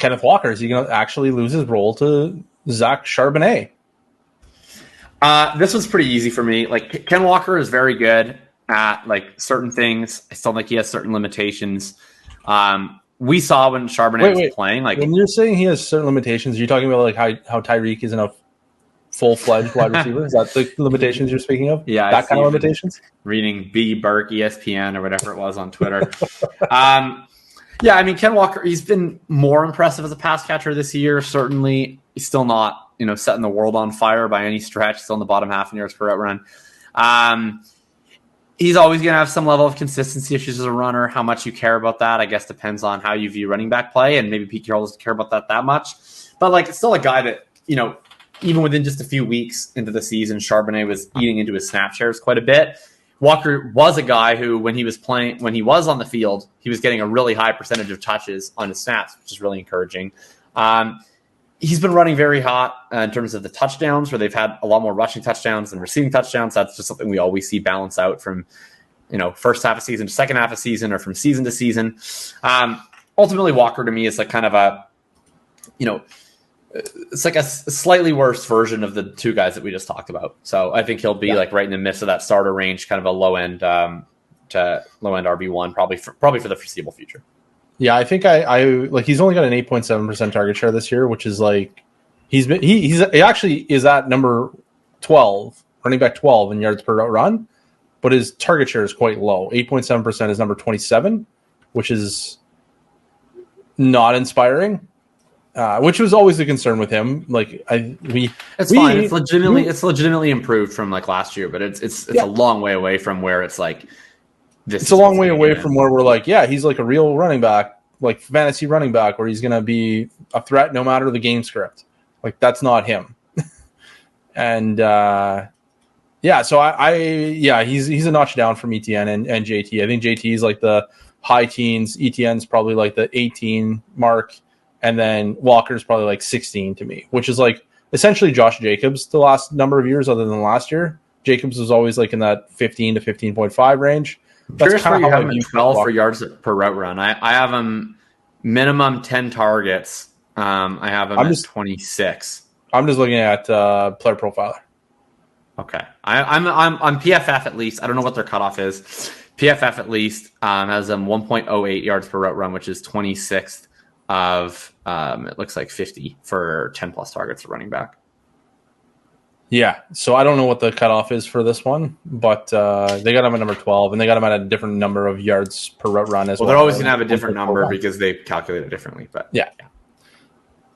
Kenneth Walker, is he going to actually lose his role to Zach Charbonnet? This was pretty easy for me. Like, Ken Walker is very good at like certain things. I still think he has certain limitations. We saw when Charbonnet was playing. Like, when you're saying he has certain limitations, you're talking about like how Tyreek isn't a full-fledged wide receiver. Is that the limitations you're speaking of? Yeah, that kind of limitations. Reading B. Burke, ESPN, or whatever it was on Twitter. Yeah, I mean, Ken Walker, he's been more impressive as a pass catcher this year. Certainly, he's still not, setting the world on fire by any stretch. Still in the bottom half in yards per route run. He's always going to have some level of consistency issues as a runner. How much you care about that, I guess, depends on how you view running back play, and maybe Pete Carroll doesn't care about that much. But like, it's still a guy that, even within just a few weeks into the season, Charbonnet was eating into his snap shares quite a bit. Walker was a guy who, when he was on the field, he was getting a really high percentage of touches on his snaps, which is really encouraging. He's been running very hot in terms of the touchdowns, where they've had a lot more rushing touchdowns than receiving touchdowns. That's just something we always see balance out from, first half of season to second half of season, or from season to season. Ultimately, Walker to me is like kind of a, it's like a slightly worse version of the two guys that we just talked about. So I think he'll be like right in the midst of that starter range, kind of a low end to low end RB1, probably for the foreseeable future. Yeah, I think I like, he's only got an 8.7% target share this year, which is like he actually is at number 12, running back 12 in yards per run, but his target share is quite low. 8.7% is number 27, which is not inspiring. Which was always a concern with him. Like, it's fine. It's legitimately improved from like last year, but it's a long way away from where it's like this. It's a long way away from where we're like, yeah, he's like a real running back, like fantasy running back, where he's going to be a threat no matter the game script. Like, that's not him. And so he's a notch down from ETN and JT. I think JT is like the high teens. ETN's probably like the 18 mark. And then Walker's probably like 16 to me, which is like essentially Josh Jacobs the last number of years, other than last year. Jacobs was always like in that 15 to 15.5 range. That's kind of how I view 12 for yards per route run. I have him minimum 10 targets. I have him at 26. I'm just looking at player profiler. Okay, I'm on PFF at least. I don't know what their cutoff is. PFF at least has them 1.08 yards per route run, which is 26th of it looks like 50 for 10 plus targets for running back. Yeah, so I don't know what the cutoff is for this one, but they got him at number 12, and they got him at a different number of yards per route run as well. They're always going to have a different number because they calculate it differently. But yeah.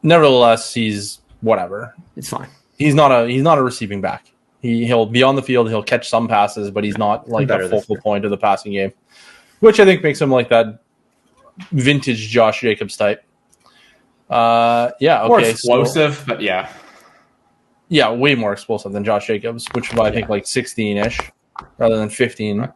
Nevertheless, he's whatever. It's fine. He's not a receiving back. He'll be on the field. He'll catch some passes, but he's not like the focal point of the passing game, which I think makes him like that vintage Josh Jacobs type. More explosive, but yeah, way more explosive than Josh Jacobs, which is I think like 16-ish rather than 15.